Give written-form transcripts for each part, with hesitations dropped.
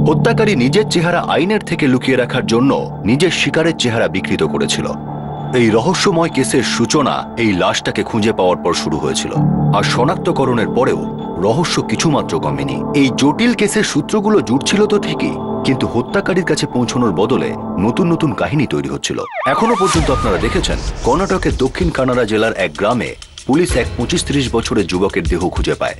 হত্যাকারী নিজের চেহারা আইনের থেকে লুকিয়ে রাখার জন্য নিজের শিকারের চেহারা বিকৃত করেছিল। এই রহস্যময় কেসের সূচনা এই লাশটাকে খুঁজে পাওয়ার পর শুরু হয়েছিল, আর শনাক্তকরণের পরেও রহস্য কিছুমাত্র কমেনি। এই জটিল কেসের সূত্রগুলো জুড়ছিল তো ঠিকই, কিন্তু হত্যাকারীর কাছে পৌঁছানোর বদলে নতুন নতুন কাহিনী তৈরি হচ্ছিল। এখনো পর্যন্ত আপনারা দেখেছেন কর্ণাটকের দক্ষিণ কানাড়া জেলার এক গ্রামে পুলিশ এক 25-30 বছরের যুবকের দেহ খুঁজে পায়।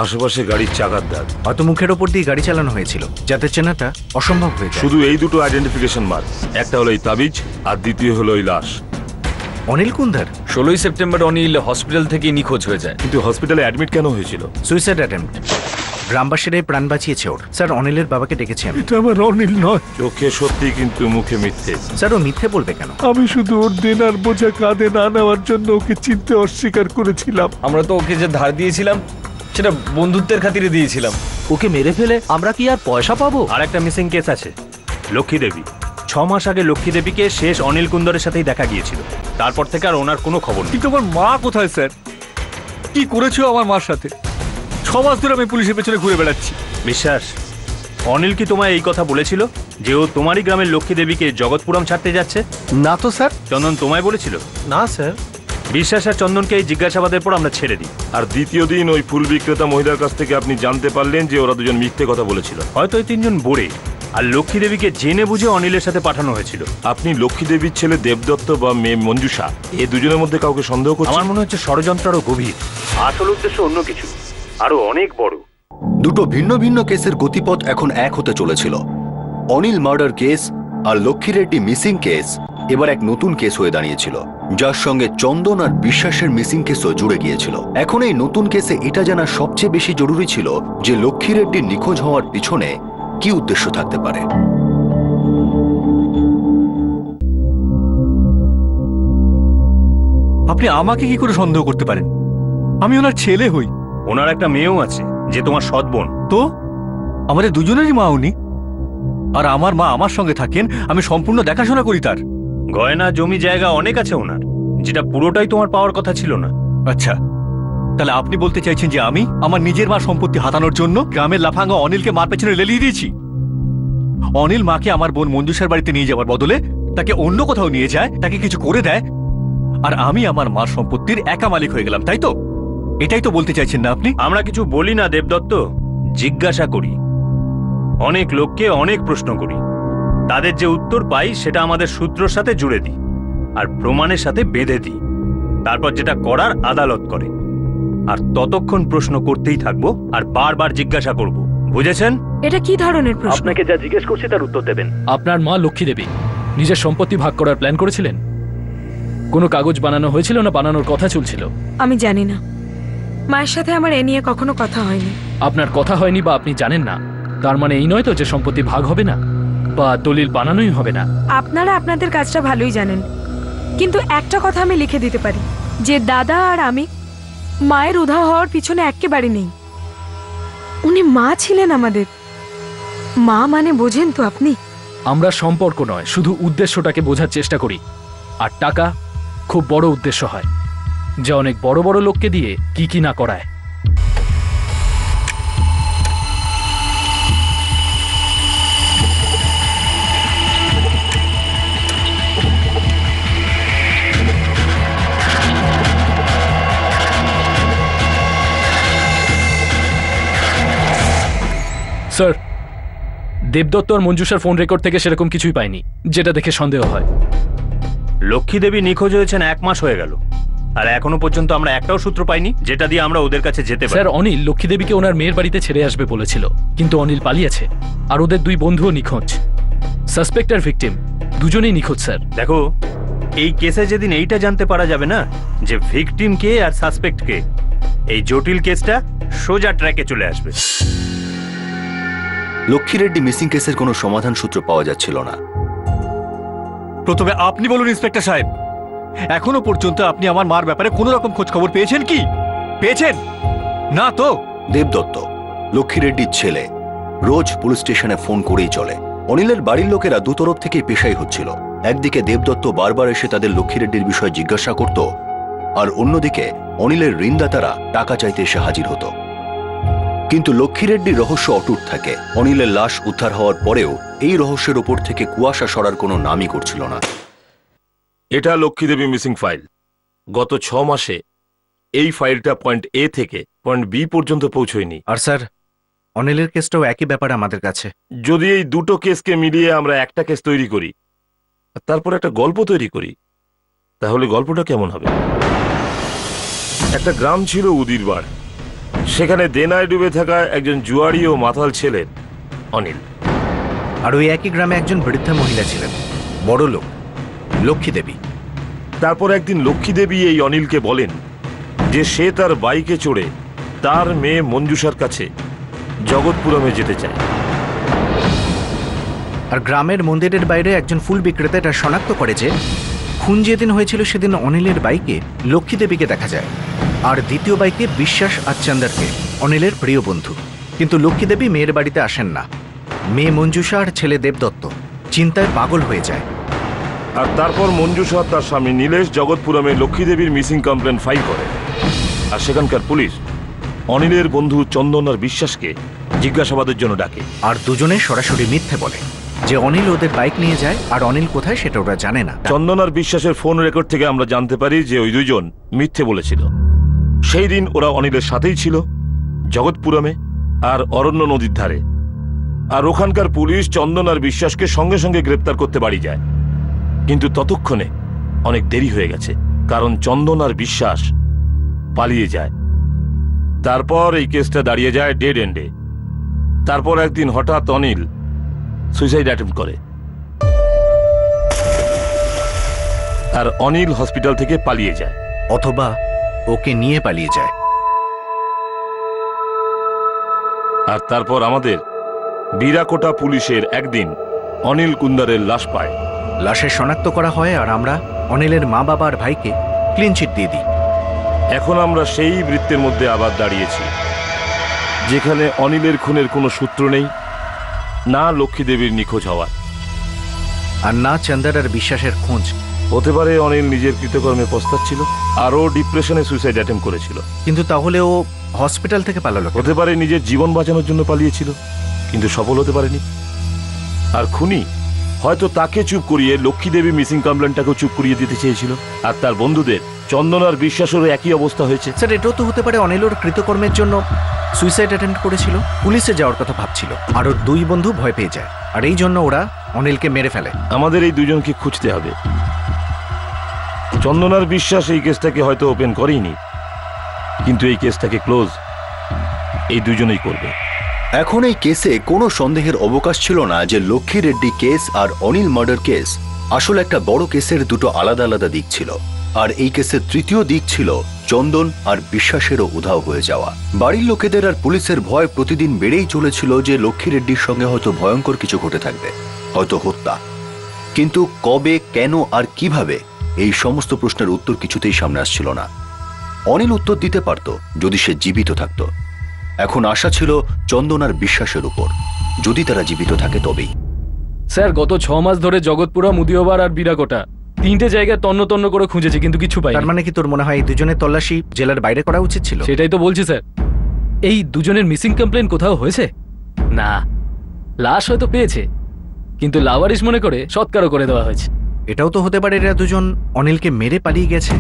আশেপাশে গাড়ির চাকার দাগ, হয়তো মুখের ওপর দিয়ে গাড়ি চালানো হয়েছিল, যাতে চেনাটা অসম্ভব হয়ে যায়। শুধু এই দুটো আইডেন্টিফিকেশন মার্ক, একটা হলো এই তাবিজ আর দ্বিতীয় হলো এই লাশ। অনিল কুন্দার 16ই সেপ্টেম্বর অনিল হসপিটাল থেকে নিখোঁজ হয়ে যায়। কিন্তু হসপিটালে অ্যাডমিট কেন হয়েছিল? Suicide attempt. গ্রামবাসীরাই প্রাণ বাঁচিয়েছে ওর। স্যার, অনিলের বাবাকে ডেকেছি আমি। এটা আমার অনিল নয়। চোখে সত্যি, কিন্তু মুখে মিথ্যে। স্যার, ও মিথ্যে বলবে কেন? আমি শুধু ওর দেনার বোঝা কাঁধে না নেওয়ার জন্য ওকে চিনতে অস্বীকার করেছিলাম। আমরা তো ওকে যে ধার দিয়েছিলাম সেটা বন্ধুত্বের খাতিরে দিয়েছিলাম। ওকে মেরে ফেলে আমরা কি আর পয়সা পাবো? আর একটা মিসিং কেস আছে, লক্ষ্মী দেবী। 6 মাস আগে লক্ষ্মী দেবীকে শেষ অনিল কুন্দরের সাথেই দেখা গিয়েছিল। তারপর থেকে আর ওনার কোনো খবর নেই। কিন্তু আমার মা কোথায় স্যার? কি করেছো আমার মার সাথে? 6 মাস ধরে আমি পুলিশের পেছনে ঘুরে বেড়াচ্ছি। বিশ্বাস, অনিল কি তোমায় এই কথা বলেছিল যে ও তোমারই গ্রামের লক্ষ্মী দেবীকে জগৎপুরম ছাড়তে যাচ্ছে? না তো স্যার। চন্দন তোমায় বলেছিল? না স্যার। বিশ্বাস আর চন্দনকে এই জিজ্ঞাসাবাদের পর আমরা ছেড়ে দিই। আর দ্বিতীয় দিন ওই ফুল বিক্রেতা মহিলার কাছ থেকে আপনি জানতে পারলেন যে ওরা দুজন মিথ্যে কথা বলেছিল। হয়তো এই 3 জন বোরে আর লক্ষ্মী দেবীকে জেনে বুঝে অনিলের সাথে পাঠানো হয়েছিল। আপনি লক্ষ্মী দেবীর ছেলে দেবদত্ত বা মেয়ে মঞ্জুষা, এই দুজনের মধ্যে কাউকে সন্দেহ করছেন? আমার মনে হচ্ছে ষড়যন্ত্র আরো গভীর, আসল উদ্দেশ্য অন্য কিছু, আরো অনেক বড়। দুটো ভিন্ন ভিন্ন কেসের গতিপথ এখন এক হতে চলেছিল। অনিল মার্ডার কেস আর লক্ষ্মী রেড্ডি মিসিং কেস এবার এক নতুন কেস হয়ে দাঁড়িয়েছিল, যার সঙ্গে চন্দন আর বিশ্বাসের মিসিং কেসও জুড়ে গিয়েছিল। এখন এই নতুন কেসে এটা জানা সবচেয়ে বেশি জরুরি ছিল যে লক্ষ্মী রেড্ডির নিখোঁজ হওয়ার পিছনে কি উদ্দেশ্য থাকতে পারে। আপনি আমাকে কি করে সন্দেহ করতে পারেন? আমি ওনার ছেলে হই। ওনার একটা মেয়েও আছে যে তোমার সৎ বোন। তো আমাদের দুজনেরই মা উনি, আর আমার মা আমার সঙ্গে থাকেন, আমি সম্পূর্ণ দেখাশোনা করি তার। গয়না জমি জায়গা অনেক আছে ওনার, যেটা পুরোটাই তোমার পাওয়ার কথা ছিল না। আচ্ছা, তাহলে আপনি বলতে চাইছেন যে আমি আমার নিজের মা সম্পত্তি হাতানোর জন্য গ্রামের লাফাঙ্গা অনিলকে মার পেছনে লেলিয়ে দিয়েছি? অনিল মাকে আমার বোন মঞ্জুষার বাড়িতে নিয়ে যাওয়ার বদলে তাকে অন্য কোথাও নিয়ে যায়, তাকে কিছু করে দেয়, আর আমি আমার মার সম্পত্তির একা মালিক হয়ে গেলাম, তাই তো? এটাই তো বলতে চাইছেন না আপনি? আমরা কিছু বলি না দেবদত্ত, জিজ্ঞাসা করি। অনেক লোককে অনেক প্রশ্ন করি, তাদের যে উত্তর পাই সেটা আমাদের সূত্রের সাথে জুড়ে দিই আর প্রমাণের সাথে বেঁধে দিই। তারপর যেটা করার আদালত করে, আর ততক্ষণ প্রশ্ন করতেই থাকবো আর বারবার জিজ্ঞাসা করব। বুঝেছেন? এটা কি ধরনের প্রশ্ন? আপনাকে যা জিজ্ঞেস করছি তার উত্তর দেবেন। আপনার মা লক্ষ্মী দেবী নিজের সম্পত্তি ভাগ করার প্ল্যান করেছিলেন? কোনো কাগজ বানানো হয়েছিল না বানানোর কথা চলছিল? আমি জানি না, মায়ের সাথে আমার এ নিয়ে কখনো কথা হয়নি। আপনার কথা হয়নি বা আপনি জানেন না, তার মানে এই নয় তো যে সম্পত্তি ভাগ হবে না বা দলিল বানানোই হবে না। আপনারা আপনাদের কাজটা ভালোই জানেন, কিন্তু একটা কথা আমি লিখে দিতে পারি যে দাদা আর আমি মায়ের উধাও হওয়ার পিছনে একেবারে নেই। উনি মা ছিলেন আমাদের। মা মানে বোঝেন তো আপনি? আমরা সম্পর্ক নয়, শুধু উদ্দেশ্যটাকে বোঝার চেষ্টা করি, আর টাকা খুব বড় উদ্দেশ্য হয়, যা অনেক বড় বড় লোককে দিয়ে কি না করায়। স্যার, দেবদত্ত আর মঞ্জুষার ফোন রেকর্ড থেকে সেরকম কিছুই পাইনি যেটা দেখে সন্দেহ হয়। লক্ষ্মী দেবী নিখোঁজ হয়েছেন 1 মাস হয়ে গেল, আর এখনো পর্যন্ত আমরা একটাও সূত্র পাইনি যেটা দিয়ে আমরা ওদের কাছে যেতে পারি। স্যার, অনিল লক্ষ্মী দেবীকে ওনার মেয়ের বাড়িতে ছেড়ে আসবে বলেছিল, কিন্তু অনিল পালিয়েছে, আর ওদের 2 বন্ধুও নিখোঁজ। সাসপেক্ট আর ভিকটিম দুজনেই নিখোঁজ স্যার। দেখো, এই কেসে যেদিন এইটা জানতে পারা যাবে না যে ভিকটিম কে আর সাসপেক্ট কে, এই জটিল কেসটা সোজা ট্র্যাকে চলে আসবে। লক্ষ্মী রেড্ডি মিসিং কেসের কোনো সমাধান সূত্র পাওয়া যাচ্ছিল না। প্রথমে আপনি বলুন ইন্সপেক্টর সাহেব, এখনো পর্যন্ত আপনি আমার মার ব্যাপারে কোনো রকম খোঁজ খবর পেয়েছেন কি? পেয়েছেন না তো? দেবদত্ত লক্ষ্মী রেড্ডির ছেলে, রোজ পুলিশ স্টেশনে ফোন করেই চলে। অনিলের বাড়ির লোকেরা দুতরফ থেকেই পেশাই হচ্ছিল। একদিকে দেবদত্ত বারবার এসে তাদের লক্ষ্মী রেড্ডির বিষয়ে জিজ্ঞাসা করত, আর অন্যদিকে অনিলের ঋণদাতারা টাকা চাইতে এসে হাজির হতো। কিন্তু লক্ষ্মী রেড্ডির রহস্য অটুট থাকে। অনিলের লাশ উদ্ধার হওয়ার পরেও এই রহস্যের ওপর থেকে কুয়াশা সরার কোনো নামই করছিল না। এটা লক্ষ্মী দেবী মিসিং ফাইল। গত 6 মাসে এই ফাইলটা পয়েন্ট এ থেকে পয়েন্ট বি পর্যন্ত পৌঁছয়নি। আর স্যার, অনিলের কেসটাও একই ব্যাপার আমাদের কাছে। যদি এই দুটো কেসকে মিলিয়ে আমরা একটা কেস তৈরি করি আর তারপর একটা গল্প তৈরি করি, তাহলে গল্পটা কেমন হবে? একটা গ্রাম ছিল উদিরবাড়। সেখানে দেনায় ডুবে থাকা একজন জুয়ারি ও মাতাল ছিলেন অনিল। আর ওই একই গ্রামে একজন বৃদ্ধা মহিলা ছিলেন, বড় লোক, লক্ষ্মী দেবী। তারপর একদিন লক্ষ্মী দেবী এই অনিলকে বলেন যে সে তার বাইকে চড়ে তার মেয়ে মঞ্জুষার কাছে জগৎপুরমে যেতে চায়। আর গ্রামের মন্দিরের বাইরে একজন ফুল বিক্রেতা এটা শনাক্ত করে যে খুন যেদিন হয়েছিল সেদিন অনিলের বাইকে লক্ষ্মী দেবীকে দেখা যায়, আর দ্বিতীয় বাইকে বিশ্বাস আর চন্দরকে, অনিলের প্রিয় বন্ধু। কিন্তু লক্ষ্মী দেবী মেয়ের বাড়িতে আসেন না। মেয়ে মঞ্জুষা আর ছেলে দেবদত্ত চিন্তায় পাগল হয়ে যায়। আর তারপর মঞ্জুষা তার স্বামী নীলেশ জগৎপুরমে লক্ষ্মী দেবীর মিসিং কমপ্লেন ফাইল করে। আর সেখানকার পুলিশ অনিলের বন্ধু চন্দন আর বিশ্বাসকে জিজ্ঞাসাবাদের জন্য ডাকে। আর দুজনে সরাসরি মিথ্যে বলে যে অনিল ওদের বাইক নিয়ে যায়, আর অনিল কোথায় সেটা ওরা জানে না। চন্দন আর বিশ্বাসের ফোন রেকর্ড থেকে আমরা জানতে পারি যে ওই দুজন মিথ্যে বলেছিল। সেই দিন ওরা অনিলের সাথেই ছিল জগৎপুরমে আর অরণ্য নদীর ধারে। আর ওখানকার পুলিশ চন্দন আর বিশ্বাসকে সঙ্গে সঙ্গে গ্রেপ্তার করতে বাড়ি যায়। কিন্তু ততক্ষণে অনেক দেরি হয়ে গেছে, কারণ চন্দন আর বিশ্বাস পালিয়ে যায়। তারপর এই কেসটা দাঁড়িয়ে যায় ডেড এন্ডে। তারপর একদিন হঠাৎ অনিল সুইসাইড অ্যাটেম্প্ট করে, আর অনিল হসপিটাল থেকে পালিয়ে যায়, অথবা ওকে নিয়ে পালিয়ে যায়। আর তারপর আমাদের বিরাকোটা পুলিশের একদিন অনিল কুন্দারের লাশ পায়। লাশে শনাক্ত করা হয়, আর আমরা অনিলের মা বাবা আর ভাইকে ক্লিন চিট দিয়ে দিই। এখন আমরা সেই বৃত্তের মধ্যে আবার দাঁড়িয়েছি, যেখানে অনিলের খুনের কোনো সূত্র নেই, না লক্ষ্মী দেবীর নিখোঁজ হওয়ার, আর না চন্দর আর বিশ্বাসের খোঁজ। হতে পারে অনিল নিজের কৃতকর্মে পস্তাচ্ছিল, আর ও ডিপ্রেশনে সুইসাইড অ্যাটেম্প্ট করেছিল। কিন্তু তাহলে ও হসপিটাল থেকে পালালো কেন? হতে পারে নিজের জীবন বাঁচানোর জন্য পালিয়েছিল, কিন্তু সফল হতে পারেনি। আর খুনি হয়তো তাকে চুপ করিয়ে লক্ষ্মী দেবী মিসিং কমপ্লেনটাকেও চুপ করিয়ে দিতে চেয়েছিল। আর তার বন্ধুদের চন্দন আর বিশ্বাসেরও একই অবস্থা হয়েছে। স্যার, এটাও তো হতে পারে অনিল ওর কৃতকর্মের জন্য সুইসাইড অ্যাটেম্প্ট করেছিল, পুলিশে যাওয়ার কথা ভাবছিল, আর ওর দুই বন্ধু ভয় পেয়ে যায়, আর এই জন্য ওরা অনিলকে মেরে ফেলে। আমাদের এই দুজনকে খুঁজতে হবে। চন্দন আর বিশ্বাস এই কেসটাকে হয়তো ওপেন করেইনি, কিন্তু এই কেসটাকে ক্লোজ এই দুজনেই করবে। এখন এই কেসে কোনো সন্দেহের অবকাশ ছিল না যে লক্ষ্মী রেড্ডি কেস আর অনিল মার্ডার কেস আসলে একটা বড় কেসের দুটো আলাদা আলাদা দিক ছিল। আর এই কেসের তৃতীয় দিক ছিল চন্দন আর বিশ্বাসেরও উধাও হয়ে যাওয়া। বাড়ির লোকেদের আর পুলিশের ভয় প্রতিদিন বেড়েই চলেছিল যে লক্ষ্মী রেড্ডির সঙ্গে হয়তো ভয়ঙ্কর কিছু ঘটে থাকবে, হয়তো হত্যা। কিন্তু কবে, কেন আর কিভাবে, এই সমস্ত প্রশ্নের উত্তর কিছুতেই সামনে আসছিল না। অনিল উত্তর দিতে পারত যদি সে জীবিত থাকত। এখন আশা ছিল চন্দন আর বিশ্বাসের উপর, যদি তারা জীবিত থাকে তবেই। স্যার, গত 6 মাস ধরে জগৎপুরম, উদয়বার আর বিরাকোটা 3টে জায়গায় তন্ন তন্ন করে খুঁজেছি, কিন্তু কিছু পাই। তার মানে কি তোর মনে হয় এই দুজনের তল্লাশি জেলার বাইরে করা উচিত ছিল? সেটাই তো বলছি স্যার। এই দুজনের মিসিং কমপ্লেন কোথাও হয়েছে না। লাশ হয়তো পেয়েছে, কিন্তু লাওয়ারিশ মনে করে সৎকারও করে দেওয়া হয়েছে। এটাও তো হতে পারে এরা দুজন অনিলকে মেরে পালিয়ে গেছে।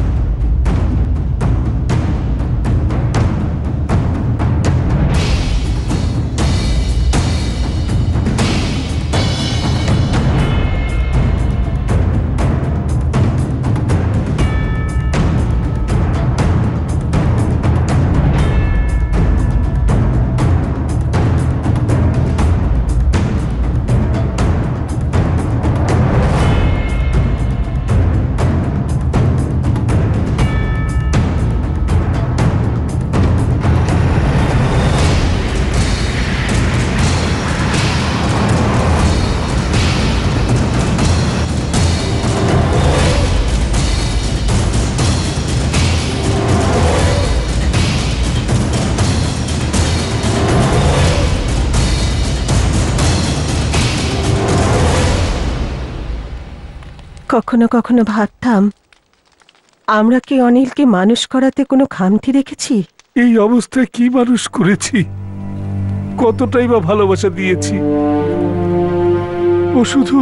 কখনো কখনো ভাবতাম, আমরা কি অনিলকে মানুষ করাতে কোনো খামতি রেখেছি? এই অবস্থায় কি মানুষ করেছি? কতটাই বা ভালোবাসা দিয়েছি। ও শুধু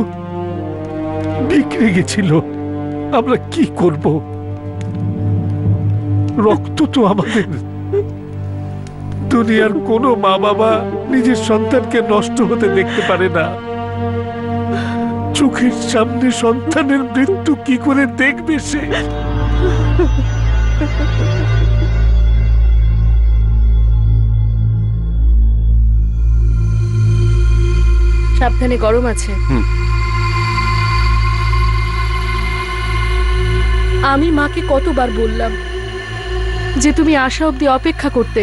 বিগড়ে গেছিল। আমরা কি করব? রক্ত তো আমাদের। দুনিয়ার কোনো মা বাবা নিজের সন্তানকে নষ্ট হতে দেখতে পারে না। চোখের সামনে সন্তানের মৃত্যু কি করে দেখবে সে? সাবধানে, গরম আছে। আমি মাকে কতবার বললাম যে তুমি আসা অবধি অপেক্ষা করতে,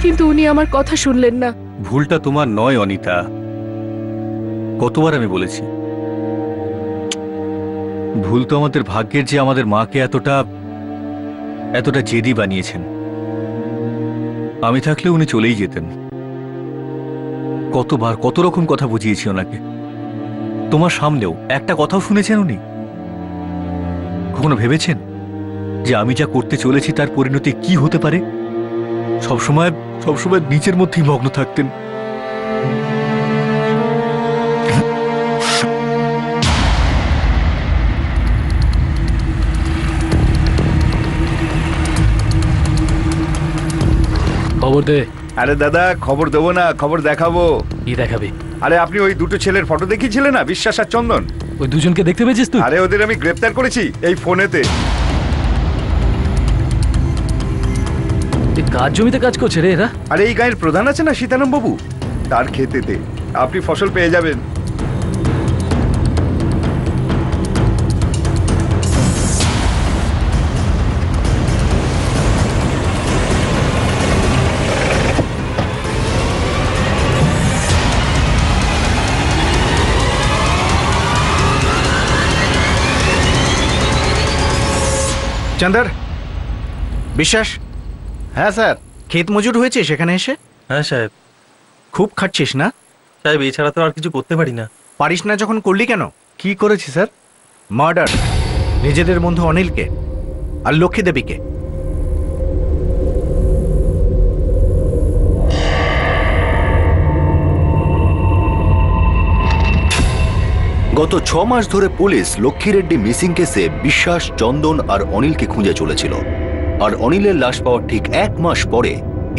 কিন্তু উনি আমার কথা শুনলেন না। ভুলটা তোমার নয় অনিতা, কতবার আমি বলেছি। ভুল তো আমাদের ভাগ্যের যে আমাদের মাকে এতটা জেদি বানিয়েছেন। আমি থাকলে উনি চলেই যেতেন। কতবার কত রকম কথা বুঝিয়েছি ওনাকে। তোমার সামনেও একটা কথাও শুনেছেন উনি? কখনো ভেবেছেন যে আমি যা করতে চলেছি তার পরিণতি কি হতে পারে? সবসময় নিচের মধ্যেই মগ্ন থাকতেন। খবর দে। আরে দাদা, খবর দেবো না, খবর দেখাবো। কি দেখাবে? আরে আপনি ওই দুটো ছেলের ফটো দেখিয়েছিলেন না, বিশ্বাস আর চন্দন। ওই দুজনকে দেখতে পেয়েছিস তুই? আরে ওদের আমি গ্রেফতার করেছি এই ফোনেতে। কাজ জমিতে কাজ করছে রে এরা। আরে এই গায়ের প্রধান আছে না সীতারাম বাবু, তার ক্ষেতেতে আপনি ফসল পেয়ে যাবেন। চন্দর, বিশ্বাস। হ্যাঁ স্যার। ক্ষেত মজুর হয়েছে সেখানে এসে? হ্যাঁ সাহেব। খুব খাটছিস না সাহেব? এছাড়া তো আর কিছু করতে পারি না। পারিস না যখন করলি কেন? কি করেছি স্যার? মার্ডার, নিজেদের বন্ধু অনিলকে আর লক্ষ্মী দেবীকে। গত 6 মাস ধরে পুলিশ লক্ষ্মী রেড্ডি মিসিং কেসে বিশ্বাস, চন্দন আর অনিলকে খুঁজে চলেছিল। আর অনিলের লাশ পাওয়ার ঠিক 1 মাস পরে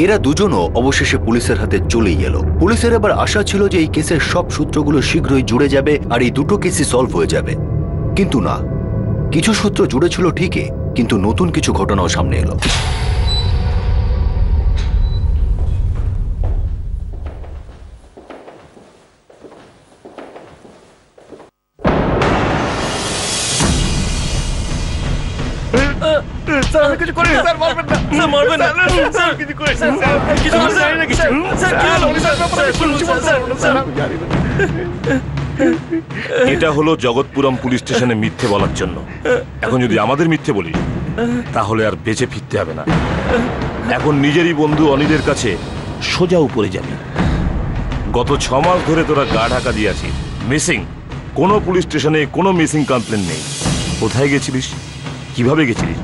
এরা দুজনও অবশেষে পুলিশের হাতে চলেই এলো। পুলিশের এবার আশা ছিল যে এই কেসের সব সূত্রগুলো শীঘ্রই জুড়ে যাবে আর এই দুটো কেসই সলভ হয়ে যাবে। কিন্তু না, কিছু সূত্র জুড়েছিল ঠিকই, কিন্তু নতুন কিছু ঘটনাও সামনে এলো। স্যার আমি কিছু করিনি স্যার, মারবেন না স্যার, মারবেন না স্যার, কিছু করিনি স্যার, কিছু জানি না কিছু স্যার, কি হলো স্যার? স্যার এটা হলো জগৎপুরম পুলিশ স্টেশনে মিথ্যে বলার জন্য। এখন যদি আমাদের মিথ্যে বলি তাহলে আর বেঁচে ফিরতে হবে না। এখন নিজেরই বন্ধু অনিলের কাছে সোজা উপরে যাবি। গত 6 মাস ধরে তোরা গা ঢাকা দিয়ে আছিস। মিসিং কোনো পুলিশ স্টেশনে কোনো মিসিং কমপ্লেন নেই। কোথায় গেছিলিস, কিভাবে গেছিলিস,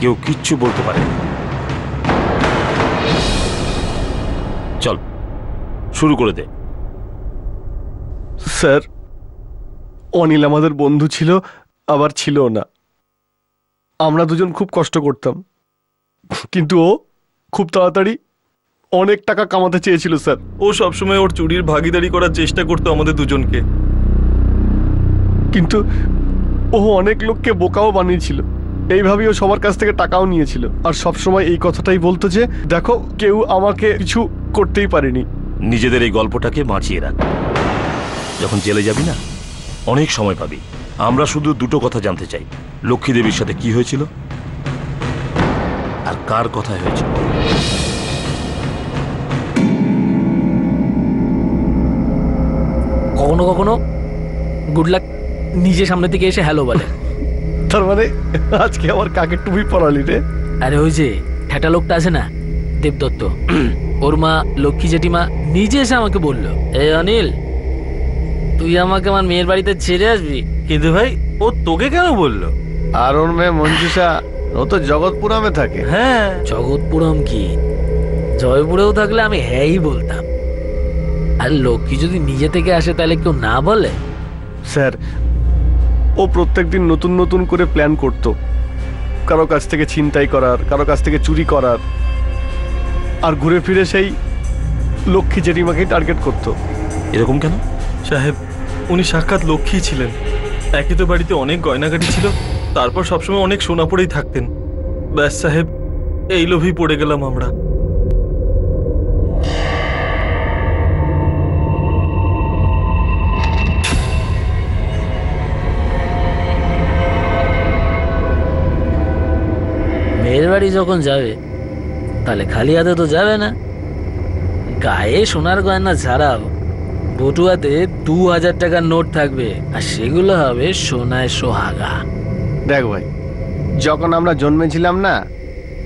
কেউ কিচ্ছু বলতে পারে। চল শুরু করে দে। স্যার, অনিল আমাদের বন্ধু ছিল, আবার ছিল না। আমরা দুজন খুব কষ্ট করতাম, কিন্তু ও খুব তাড়াতাড়ি অনেক টাকা কামাতে চেয়েছিল স্যার। ও সবসময় ওর চুরির ভাগিদারি করার চেষ্টা করতো আমাদের দুজনকে। কিন্তু ও অনেক লোককে বোকাও বানিয়েছিল। এইভাবেই ও সবার কাছ থেকে টাকাও নিয়েছিল, আর সবসময় এই কথাটাই বলতো যে দেখো, কেউ আমাকে কিছু করতেই পারেনি। নিজেদের এই গল্পটাকে বাঁচিয়ে রাখ। যখন জেলে যাবি না, অনেক সময় পাবি। আমরা শুধু দুটো কথা জানতে চাই, লক্ষ্মী দেবীর সাথে কি হয়েছিল আর কার কথায় হয়েছিল। কখনো কখনো গুড লাক নিজে সামনে থেকে এসে হ্যালো বলে। তার মানে আজকে আমার কাকে টুপি পরালি রে? আরে ওই যে ঠেটা লোকটা আছে না, দেবদত্ত, ওর মা লক্ষ্মী জেঠিমা নিজে এসে আমাকে বললো, এই অনিল তুই আমাকে আমার মেয়ের বাড়িতে ছেড়ে আসবি। কিন্তু ভাই ও তোকে কেন বললো? আর ওর মেয়ে মঞ্জুষা, ও তো জগৎপুরমে থাকে। হ্যাঁ, জগৎপুরম কি? জয়পুরেও থাকলে আমি হ্যাঁই বলতাম। আর লক্ষ্মী যদি নিজে থেকে আসে তাহলে কেউ না বলে? স্যার, ও প্রত্যেকদিন নতুন নতুন করে প্ল্যান করত, কারো কাছ থেকে ছিনতাই করার, কারো কাছ থেকে চুরি করার, আর ঘুরে ফিরে সেই লক্ষ্মী জেঠিমাকেই টার্গেট করত। এরকম কেন? সাহেব, উনি সাক্ষাৎ লক্ষ্মী ছিলেন। একই তো বাড়িতে অনেক গয়নাগাটি ছিল, তারপর সবসময় অনেক সোনা পড়েই থাকতেন। ব্যাস সাহেব, এই লোভেই পড়ে গেলাম আমরা। মেয়ের বাড়ি যখন যাবে তাহলে খালি হাতে তো যাবে না। গায়ে সোনার গয়না ছাড়াও বটুয়াতে 2000 টাকার নোট থাকবে, আর সেগুলো হবে সোনায় সোহাগা। দেখ ভাই, যখন আমরা জন্মেছিলাম না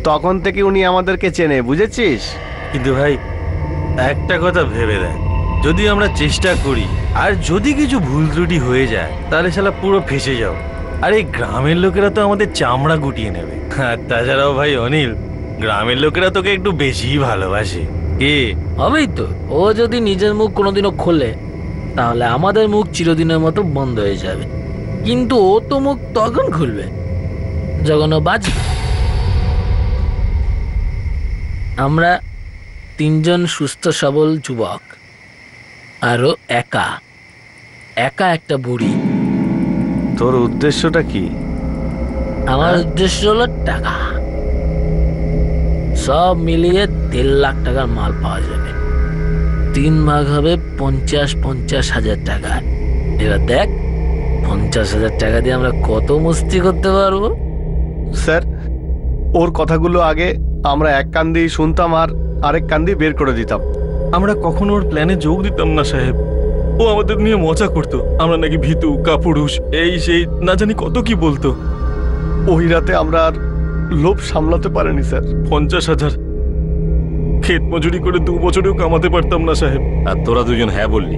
তখন থেকে উনি আমাদেরকে চেনে, বুঝেছিস? কিন্তু ভাই, একটা কথা ভেবে দেখ, যদি আমরা চেষ্টা করি আর যদি কিছু ভুল ত্রুটি হয়ে যায় তাহলে শালা পুরো ফেসে যাও। আর এই গ্রামের লোকেরা তো আমাদের চামড়া গুটিয়ে নেবে। আর তাছাড়াও ভাই অনিল, গ্রামের লোকেরা তোকে একটু বেশিই ভালোবাসে। কে হবেই তো। ও যদি নিজের মুখ কোনোদিনও খোলে তাহলে আমাদের মুখ চিরদিনের মতো বন্ধ হয়ে যাবে। কিন্তু ও তো মুখ তখন খুলবে যখন ও বাঁচবে। আমরা 3 জন সুস্থ সবল যুবক, আরো একা একটা বুড়ি। তোর উদ্দেশ্যটা কি? আমার উদ্দেশ্য হলো টাকা। সব মিলিয়ে 1.5 লাখ টাকার মাল পাওয়া যাবে। 3 ভাগ হবে 50 হাজার টাকা। এবার দেখ 50,000 টাকা দিয়ে আমরা কত মস্তি করতে পারবো। স্যার, ওর কথাগুলো আগে আমরা এক কান দিয়ে শুনতাম আর আরেক কান দিয়ে বের করে দিতাম। আমরা কখনো ওর প্ল্যানে যোগ দিতাম না সাহেব। ও আমাদের নিয়ে মজা করতো, আমরা নাকি ভীতু, কাপুরুষ, এই সেই না জানি কত কি বলতো। ওই রাতে আমরা আর লোভ সামলাতে পারিনি স্যার। 50,000 ক্ষেত মজুরি করে 2 বছরেও কামাতে পারতাম না সাহেব। আর তোরা দুজন হ্যাঁ বললি।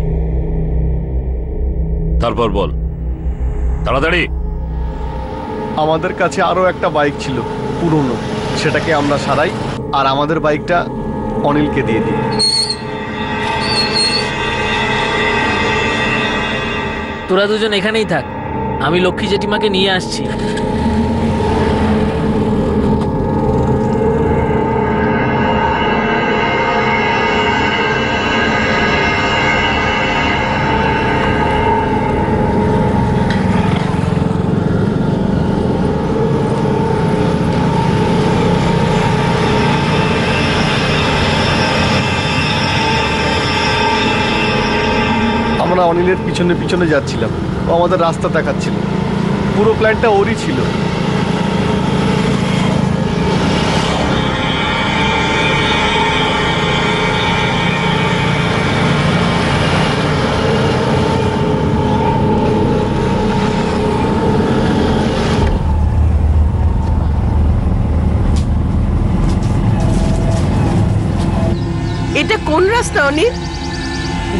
তারপর বল তাড়াতাড়ি। আমাদের কাছে আরো একটা বাইক ছিল পুরনো, সেটাকে আমরা সারাই আর আমাদের বাইকটা অনিলকে দিয়ে দিই। তোরা দুজন এখানেই থাক, আমি লক্ষ্মী জেঠিমাকে নিয়ে আসছি। আমরা অনিলের পিছনে পিছনে যাচ্ছিলাম, ও আমাদের রাস্তা দেখাচ্ছিল। পুরো প্ল্যানটা ওরই ছিল। এটা কোন রাস্তা অনিল?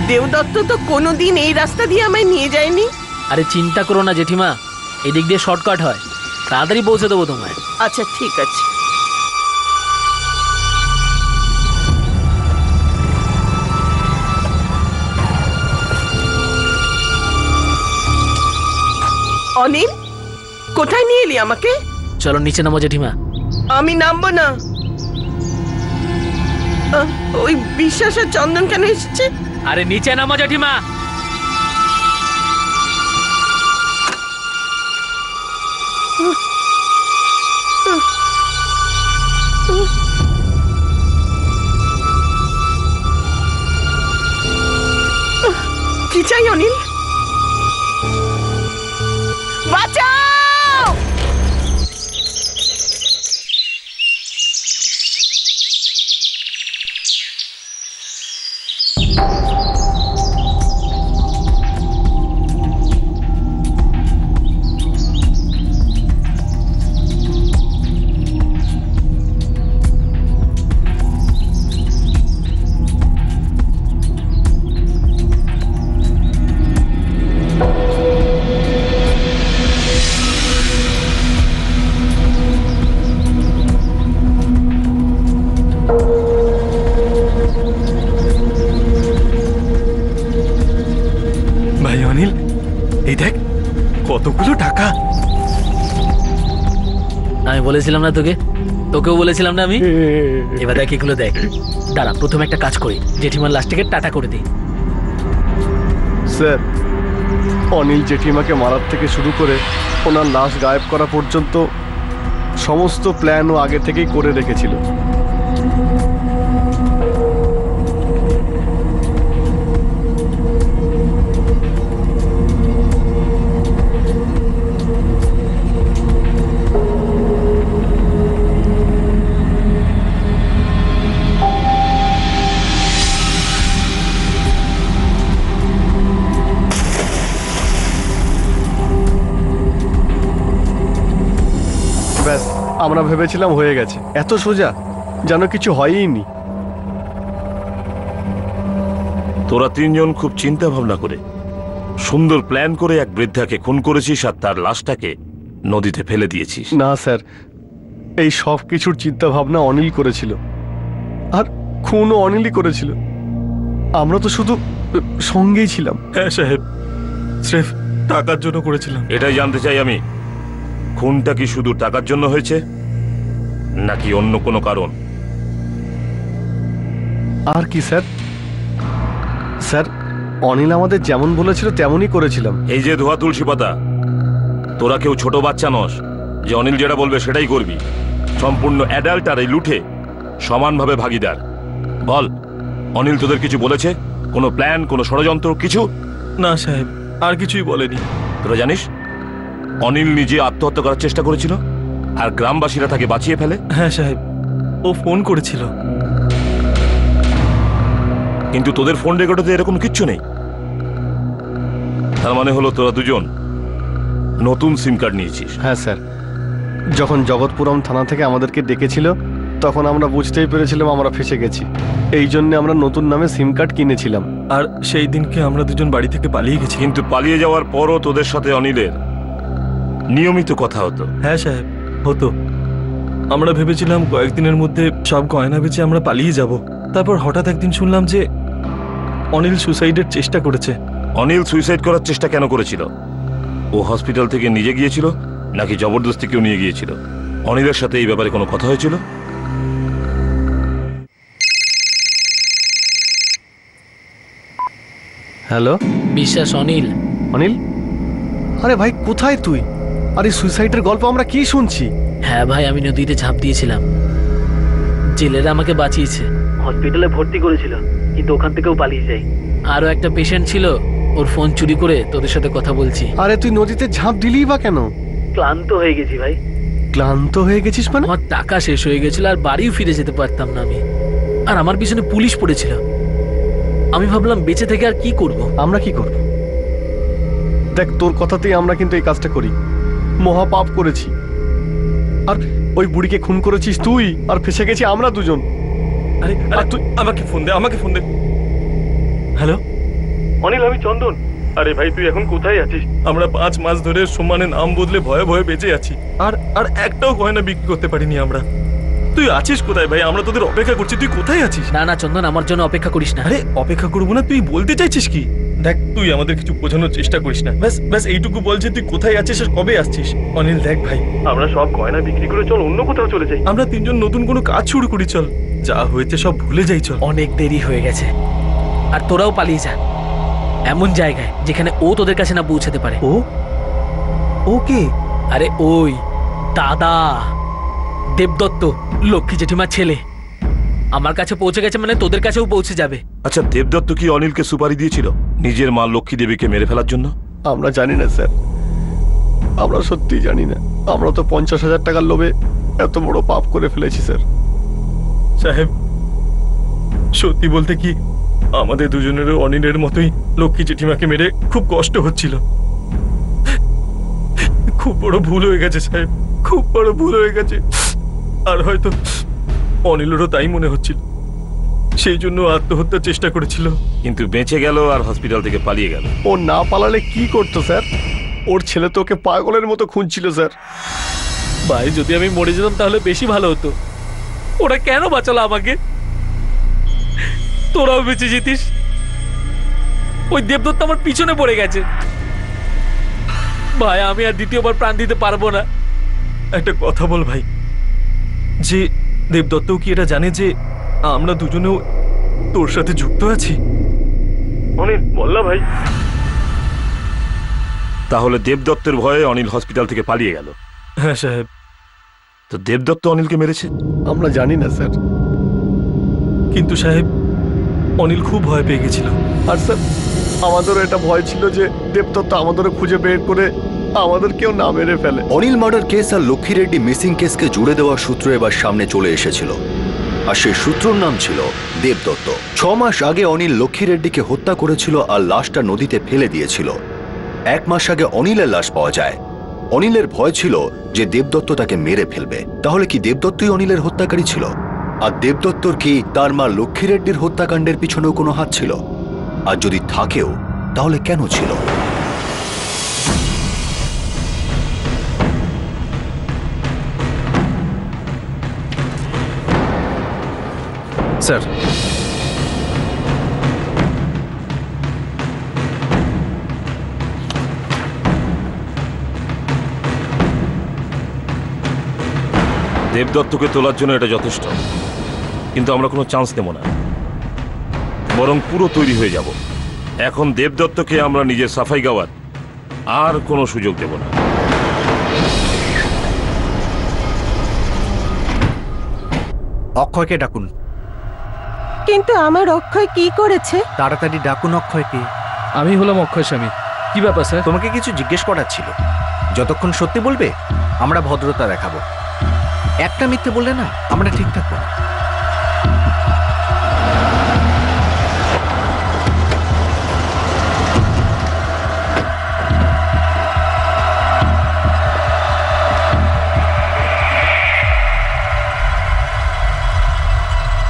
দেবদত্ত তো কোনোদিন এই রাস্তা দিয়ে আমায় নিয়ে যায়নি। আরে চিন্তা করো না জেঠিমা, এদিক দিয়ে শর্টকাট হয়, তাড়াতাড়ি পৌঁছে দেবো তোমায়। আচ্ছা ঠিক আছে। অনিল, কোথায় নিয়ে এলি আমাকে? চলো নিচে নামো জেঠিমা। আমি নামবো না। ওই বিশ্বাস আর চন্দন কেন এসেছে? আরে নিচে নামো জেঠিমা। কি চাই অনিল? বাঁচাও! বলেছিলাম না তোকেও বলেছিলাম না আমি। এবার দেখ এগুলো দেখ। দাঁড়া, প্রথমে একটা কাজ করি, জেঠিমার লাশটাকে টাটা করে দিই। স্যার, অনিল জেঠিমাকে মারার থেকে শুরু করে ওনার লাশ গায়েব করা পর্যন্ত সমস্ত প্ল্যান ও আগে থেকেই করে রেখেছিল। ব্যাস, আমরা ভেবেছিলাম হয়ে গেছে। এত সোজা, যেন কিছু হয়ইনি। তোরা তিনজন খুব চিন্তা ভাবনা করে সুন্দর প্ল্যান করে এক বৃদ্ধাকে খুন করেছিস আর তার লাশটাকে নদীতে ফেলে দিয়েছিস। না স্যার, এই সব কিছুর চিন্তা ভাবনা অনিল করেছিল, আর খুনও অনিলই করেছিল। আমরা তো শুধু সঙ্গেই ছিলাম। হ্যাঁ সাহেব, স্রেফ টাকার জন্য করেছিলাম। এটাই জানতে চাই আমি, খুনটা কি শুধু টাকার জন্য হয়েছে নাকি অন্য কোনো কারণ? আর কি স্যার? স্যার, অনিল আমাদের যেমন বলেছিল তেমনই করেছিলাম। এই যে ধোয়া তুলসী পাতা, তোরা কেউ ছোট বাচ্চা নস যে অনিল যেটা বলবে সেটাই করবি। সম্পূর্ণ অ্যাডাল্ট আর এই লুঠে সমানভাবে ভাগিদার। বল, অনিল তোদের কিছু বলেছে? কোনো প্ল্যান, কোনো ষড়যন্ত্র, কিছু? না সাহেব, আর কিছুই বলেনি। তোরা জানিস অনিল নিজে আত্মহত্যা করার চেষ্টা করেছিল আর গ্রামবাসীরা তাকে বাঁচিয়ে ফেলে? হ্যাঁ সাহেব, ও ফোন করেছিল। কিন্তু তোদের ফোন রেকর্ডে এরকম কিচ্ছু নেই। তার মানে হলো তোরা দুজন নতুন সিম কার্ড নিয়েছিস। হ্যাঁ স্যার, যখন জগৎপুরম থানা থেকে আমাদেরকে ডেকেছিল তখন আমরা বুঝতেই পেরেছিলাম আমরা ফেসে গেছি। এই জন্য আমরা নতুন নামে সিম কার্ড কিনেছিলাম। আর সেই দিনকে আমরা দুজন বাড়ি থেকে পালিয়ে গেছি। কিন্তু পালিয়ে যাওয়ার পরও তোদের সাথে অনিলের নিয়মিত কথা হতো? হ্যাঁ সাহেব, হতো। আমরা ভেবেছিলাম কয়েকদিনের মধ্যে সব গয়না বেচে আমরা পালিয়ে যাব। তারপর হঠাৎ একদিন শুনলাম যে অনিল সুসাইডের চেষ্টা করেছে। অনিল সুইসাইড করার চেষ্টা কেন করেছিল? ও হসপিটাল থেকে নিজে গিয়েছিল নাকি জবরদস্তি কেউ নিয়ে গিয়েছিল? অনিলের সাথে এই ব্যাপারে কোনো কথা হয়েছিল? হ্যালো, বিশ্বাস অনিল? অনিল? আরে ভাই, কোথায় তুই? আরে সুইসাইডের গল্প আমরা কি শুনছি? হ্যাঁ ভাই, আমি নদীতে ঝাঁপ দিয়েছিলাম। জেলেরা আমাকে বাঁচিয়েছে, হসপিটালে ভর্তি করেছিল, কিন্তু ওখান থেকেও পালিয়ে যাই। আরো একটা পেশেন্ট ছিল, ওর ফোন চুরি করে তোদের সাথে কথা বলছি। আরে তুই নদীতে ঝাঁপ দিলি বা কেন? ক্লান্ত হয়ে গেছি ভাই। ক্লান্ত হয়ে গেছিস মানে? আমার টাকা শেষ হয়ে গেছিল আর বাড়িও ফিরে যেতে পারতাম না আমি। আর আমার পিছনে পুলিশ পড়েছিল। আমি ভাবলাম বেঁচে থেকে আর কি করব। আমরা কি করব? দেখ, তোর কথাতেই আমরা কিন্তু এই কাজটা করি। মহা পাপ করেছি। আর ওই বুড়িকে খুন করেছিস তুই, আর ফেসে গেছি আমরা দুজন। আরে তুই আমাকে ফোন দে, আমাকে ফোন দে। হ্যালো অনিল, আমি চন্দন। আরে ভাই, তুই এখন কোথায় আছিস? আমরা 5 মাস ধরে সমানে নাম বদলে ভয়ে ভয়ে বেঁচে আছি। আর একটাও গয়না বিক্রি করতে পারিনি আমরা। তুই আছিস কোথায় ভাই? আমরা তোদের অপেক্ষা করছি, তুই কোথায় আছিস? না না চন্দন, আমার জন্য অপেক্ষা করিস না। আরে অপেক্ষা করবো না, তুই বলতে চাইছিস কি? দেখ, তুই আমাদের কিছু বোঝানোর চেষ্টা করিস না। ব্যাস এইটুকু বল যে তুই কোথায় আছিস আর কবে আসছিস। অনিল দেখ ভাই, আমরা সব গয়না বিক্রি করে চল অন্য কোথাও চলে যাই। আমরা তিনজন নতুন কোনো কাজ শুরু করি, চল। যা হয়েছে সব ভুলে যাই, চল। অনেক দেরি হয়ে গেছে, আর তোরাও পালিয়ে যা এমন জায়গায় যেখানে ও তোদের কাছে না পৌঁছাতে পারে। ও কে? আরে ওই দাদা দেবদত্ত, লক্ষ্মী জেঠিমার ছেলে। আমার কাছে পৌঁছে গেছে মানে তোদের কাছেও পৌঁছে যাবে। আচ্ছা, দেবদত্ত কি অনিলকে সুপারি দিয়েছিল নিজের মা লক্ষ্মী দেবীকে মেরে ফেলার জন্য? আমরা জানি না স্যার, আমরা সত্যি জানি না। আমরা তো 50,000 টাকার লোভে এত বড় পাপ করে ফেলেছি স্যার। সাহেব, সত্যি বলতে কি, আমাদের দুজনেরও অনিলের মতোই লক্ষ্মী জেঠিমাকে মেরে খুব কষ্ট হচ্ছিল। খুব বড় ভুল হয়ে গেছে সাহেব, খুব বড় ভুল হয়ে গেছে। আর হয়তো অনিলেরও তাই মনে হচ্ছিল, সেই জন্য আত্মহত্যার চেষ্টা করেছিল। কিন্তু বেঁচে গেল আর হসপিটাল থেকে পালিয়ে গেল। ও না পালালে কি করতো স্যার? ওর ছেলে তো ওকে পাগলের মতো খুঁজছিল স্যার। ভাই, যদি আমি মরে যেতাম তাহলে বেশি ভালো হতো। ওরা কেন বাঁচালো আমাকে? তোরাও বেঁচে যেতিস। ওই দেবদত্ত আমার পিছনে পড়ে গেছে। ভাই, আমি আর দ্বিতীয়বার প্রাণ দিতে পারবো না। একটা কথা বল ভাই, যে দেবদত্তও কি এটা জানে যে আমরা দুজনেও তোর সাথে যুক্ত আছি? অনিল বললা ভাই। তাহলে দেবদত্তের ভয়ে অনিল হসপিটাল থেকে পালিয়ে গেল? হ্যাঁ সাহেব। তো দেবদত্ত অনিলকে মেরেছে? আমরা জানি না স্যার। কিন্তু সাহেব, অনিল খুব ভয় পেয়ে গেছিল। আর স্যার, আমাদেরও এটা ভয় ছিল যে দেবদত্ত আমাদেরও খুঁজে বের করে আমাদের কেউ না মেরে ফেলে। অনিল মার্ডার কেস আর লক্ষ্মী রেড্ডি মিসিং কেসকে জুড়ে দেওয়ার সূত্র এবার সামনে চলে এসেছিল, আর সেই সূত্রর নাম ছিল দেবদত্ত। 6 মাস আগে অনিল লক্ষ্মী রেড্ডিকে হত্যা করেছিল আর লাশটা নদীতে ফেলে দিয়েছিল। 1 মাস আগে অনিলের লাশ পাওয়া যায়। অনিলের ভয় ছিল যে দেবদত্ত তাকে মেরে ফেলবে। তাহলে কি দেবদত্তই অনিলের হত্যাকারী ছিল? আর দেবদত্তর কি তার মা লক্ষ্মী রেড্ডির হত্যাকাণ্ডের পিছনেও কোনো হাত ছিল? আর যদি থাকেও, তাহলে কেন ছিল? স্যার, দেবদত্তকে তোলার জন্য এটা যথেষ্ট, কিন্তু আমরা কোনো চান্স নেব না, বরং পুরো তৈরি হয়ে যাব। এখন দেবদত্তকে আমরা নিজের সাফাই গাওয়ার আর কোনো সুযোগ দেব না। অক্ষয়কে ডাকুন। কিন্তু আমার অক্ষয় কি করেছে? তাড়াতাড়ি ডাকুন অক্ষয়কে। আমি হলাম অক্ষয় স্বামী। কি ব্যাপার স্যার? তোমাকে কিছু জিজ্ঞেস করার ছিল। যতক্ষণ সত্যি বলবে আমরা ভদ্রতা দেখাবো। একটা মিথ্যে বললে না আমরা ঠিক থাকবো না।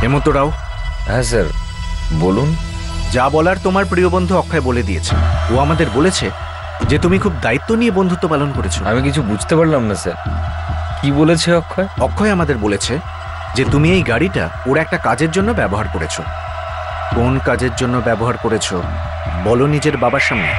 হেমন্ত রাও। হ্যাঁ স্যার, বলুন। যা বলার তোমার প্রিয় বন্ধু অক্ষয় বলে দিয়েছে। ও আমাদের বলেছে যে তুমি খুব দায়িত্ব নিয়ে বন্ধুত্ব পালন করেছো। আমি কিছু বুঝতে পারলাম না স্যার, কি বলেছে অক্ষয়? অক্ষয় আমাদের বলেছে যে তুমি এই গাড়িটা ওর একটা কাজের জন্য ব্যবহার করেছো। কোন কাজের জন্য ব্যবহার করেছো বলো নিজের বাবার সামনে।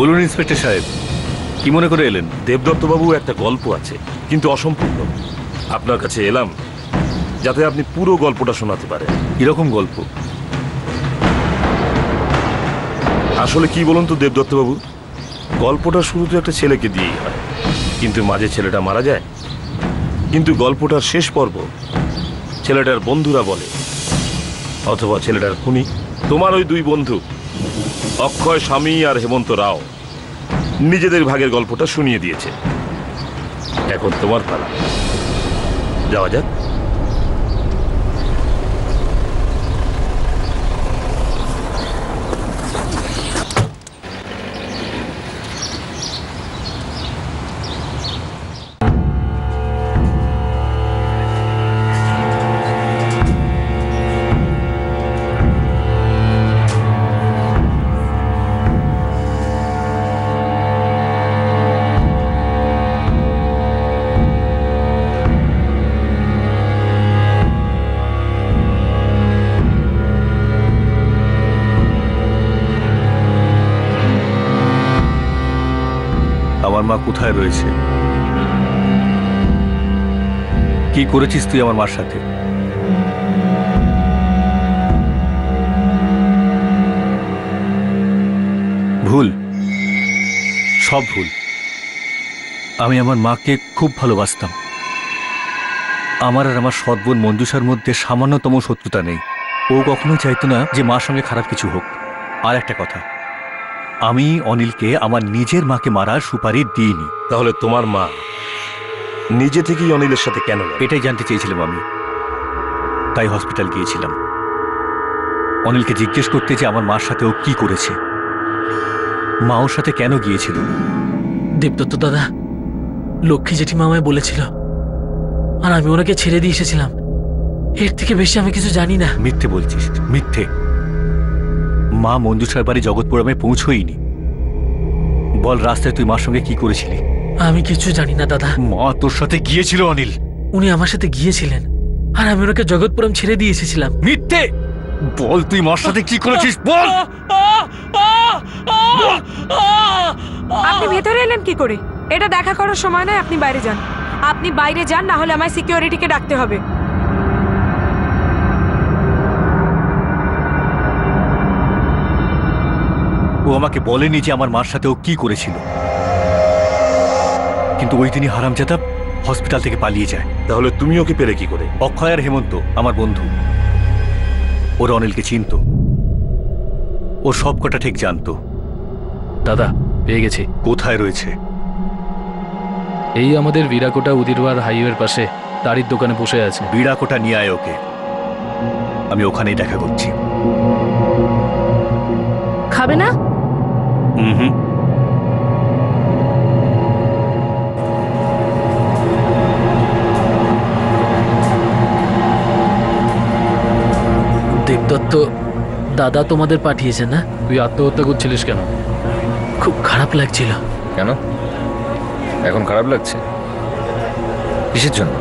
বলুন ইন্সপেক্টর সাহেব, কি মনে করে এলেন? দেবদত্তবাবু, একটা গল্প আছে, কিন্তু অসম্পূর্ণ। আপনার কাছে এলাম যাতে আপনি পুরো গল্পটা শোনাতে পারেন। কিরকম গল্প? আসলে কি বলুন তো দেবদত্তবাবু, গল্পটা শুরু তো একটা ছেলেকে দিয়েই হয়, কিন্তু মাঝে ছেলেটা মারা যায়। কিন্তু গল্পটার শেষ পর্ব ছেলেটার বন্ধুরা বলে, অথবা ছেলেটার খুনি তোমার ওই 2 বন্ধু অক্ষয় স্বামী আর হেমন্ত রাও নিজেদের ভাগের গল্পটা শুনিয়ে দিয়েছে। এখন তোমার পালা, যাওয়া যাক। আমার মা কোথায় রয়েছে? কি করেছিস তুই আমার মার সাথে? ভুল, সব ভুল। আমি আমার মাকে খুব ভালোবাসতাম। আমার আর আমার সৎ বোন মঞ্জুষার মধ্যে সামান্যতম শত্রুতা নেই। ও কখনোই চাইতো না যে মার সঙ্গে খারাপ কিছু হোক। আর একটা কথা, আমি অনিলকে আমার নিজের মাকে মারার সুপারিশ দিইনি। তাহলে তোমার মা নিজে থেকেই অনিলের সাথে কেন? এটাই জানতে চেয়েছিলাম আমি, তাই হসপিটাল গিয়েছিলাম অনিলকে জিজ্ঞেস করতে যে আমার মার সাথে ও কি করেছে, মা ওর সাথে কেন গিয়েছিল। দেবদত্ত দাদা, লক্ষ্মী জেঠিমা আমায় বলেছিল, আর আমি ওনাকে ছেড়ে দিয়ে এসেছিলাম। এর থেকে বেশি আমি কিছু জানি না। মিথ্যে বলছিস, মিথ্যে। মা মঞ্জুষার বাড়ি জগৎপুরমে পৌঁছইনি। বল রাস্তায় তুই মার সঙ্গে কি করেছিলি? আমি কিছু জানি না দাদা। মা তোর সাথে গিয়েছিল অনিল। উনি আমার সাথে গিয়েছিলেন, আর আমি ওনাকে জগৎপুরম ছেড়ে দিয়ে এসেছিলাম। মিথ্যে বল, তুই মার সাথে কি করেছিস বল। আপনি ভেতরে এলেন কি করে? এটা দেখা করার সময় নয়, আপনি বাইরে যান। আপনি বাইরে যান, না হলে আমায় সিকিউরিটিকে ডাকতে হবে। ও আমাকে বলেনি যে আমার মার সাথে ও কি করেছিল, কিন্তু ওই দিনই হারামজাদা হসপিটাল থেকে পালিয়ে যায়। তাহলে তুমি ওকে পেলে কি করে? অক্ষয় আর হেমন্ত আমার বন্ধু, ওরা অনিলকে চিনত, ওর সব কটা ঠিক জানতো। দাদা পেয়ে গেছি। কোথায় রয়েছে? এই আমাদের বিরাকোটা উদিরওয়ার হাইওয়ের পাশে তারির দোকানে বসে আছে। বিরাকোটা নিয়ে আয় ওকে, আমি ওখানেই দেখা করছি। খাবে না? হুম। দেবদত্ত দাদা তোমাদের পাঠিয়েছে না? তুই আত্মহত্যা করছিলিস কেন? খুব খারাপ লাগছিল। কেন এখন খারাপ লাগছে? কিসের জন্য?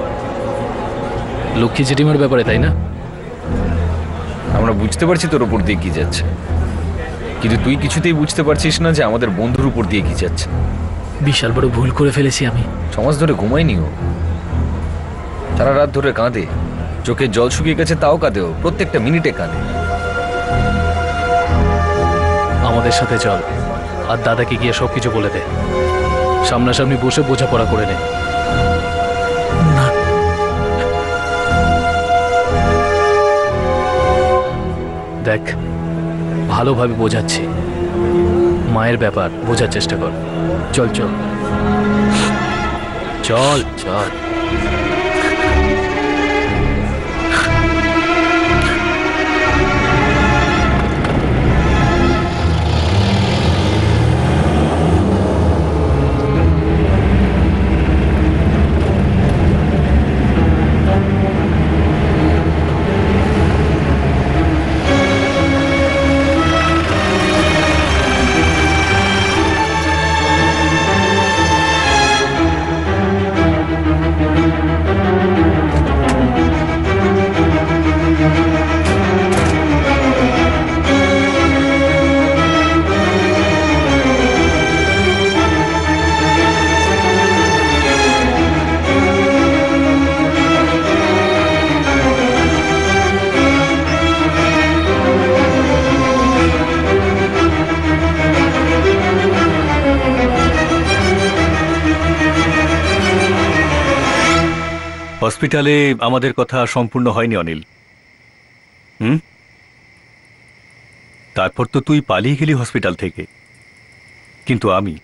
লক্ষ্মী জেঠিমার ব্যাপারে, তাই না? আমরা বুঝতে পারছি তোর উপর দিয়ে কি যাচ্ছে, কিন্তু তুই কিছুতেই বুঝতে পারছিস না যে আমাদের বন্ধুর উপর দিয়ে কি যাচ্ছে। বিশাল বড় ভুল করে ফেলেছি আমি। সমাজ ধরে ঘুমায়নি ও, সারা রাত ধরে কাঁদে, চোখে জল শুকিয়ে গেছে তাও কাঁদে, ও প্রত্যেকটা মিনিটে কাঁদে। আমাদের সাথে চল, আর দাদাকে গিয়ে সবকিছু বলে দে। সামনাসামনি বসে বোঝাপড়া করে নে। দেখ, ভালোভাবে বোঝাচ্ছি, মায়ের ব্যাপার বোঝার চেষ্টা কর। চল চল চল চল। হসপিটালে আমাদের কথা সম্পূর্ণ হয়নি অনিল। তারপর তো তুই পালিয়ে গেলি হসপিটাল থেকে, কিন্তু আমি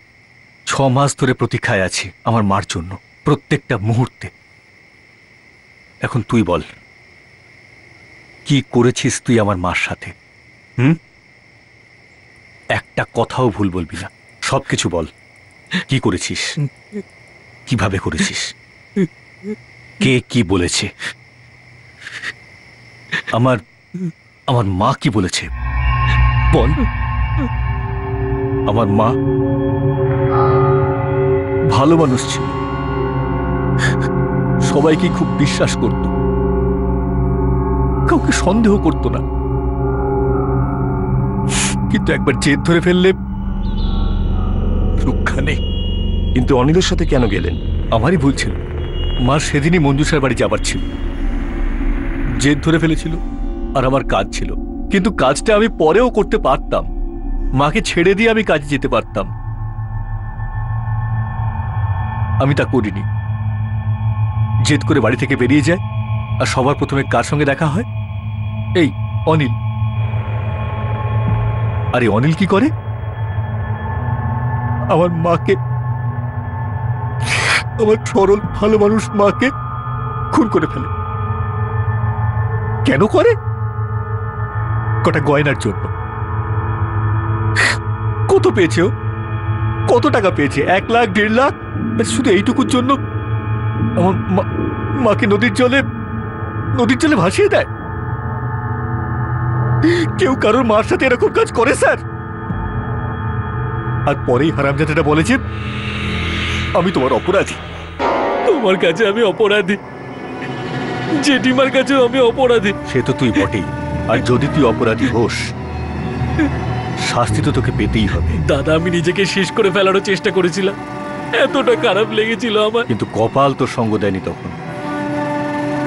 6 মাস ধরে প্রতীক্ষায় আছি আমার মার জন্য, প্রত্যেকটা মুহূর্তে। এখন তুই বল, কি করেছিস তুই আমার মার সাথে? একটা কথাও ভুল বলবি না, সবকিছু বল। কি করেছিস, কিভাবে করেছিস, কে কি বলেছে, আমার মা কি বলেছে বল। আমার মা ভালো মানুষ ছিল, সবাইকে খুব বিশ্বাস করত, কাউকে সন্দেহ করত না, কিন্তু একবার জেদ ধরে ফেললে রক্ষা নেই। কিন্তু অনিলের সাথে কেন গেলেন? আমারই ভুল ছিল। মা সেদিনই মঞ্জুষার বাড়ি যাবার ছিল, জেদ ধরে ফেলেছিল, আর আমার কাজ ছিল। কিন্তু কাজটা আমি পরেও করতে পারতাম, মাকে ছেড়ে দিয়ে আমি কাজে যেতে পারতাম। আমি তা করিনি। জেদ করে বাড়ি থেকে বেরিয়ে যায়, আর সবার প্রথমে কার সঙ্গে দেখা হয়? এই অনিল। আরে অনিল কি করে? আমার মাকে, আমার সরল ভালো মানুষ মাকে খুন করে ফেলে। কেন করে? কটা গয়নার জন্য। কত পেয়েছে ও? কত টাকা পেয়েছে? 1 লাখ, 1.5 লাখ? শুধু এইটুকুর জন্য আমার মাকে নদীর জলে ভাসিয়ে দেয়? কেউ কারোর মার সাথে এরকম কাজ করে স্যার? আর পরেই হারামজাদাটা বলেছে আমি তোমার অপরাধী। তোমার কাছে আমি অপরাধী? জেঠিমার কাছেও আমি অপরাধী। সে তো তুই বটেই, আর যদি তুই অপরাধী হোস শাস্তি তো তোকে পেতেই হবে। দাদা, আমি নিজেকে শেষ করে ফেলারও চেষ্টা করেছিলাম, এতটা খারাপ লেগেছিল আমার। কিন্তু কপাল তোর সঙ্গ দেয়নি, তখন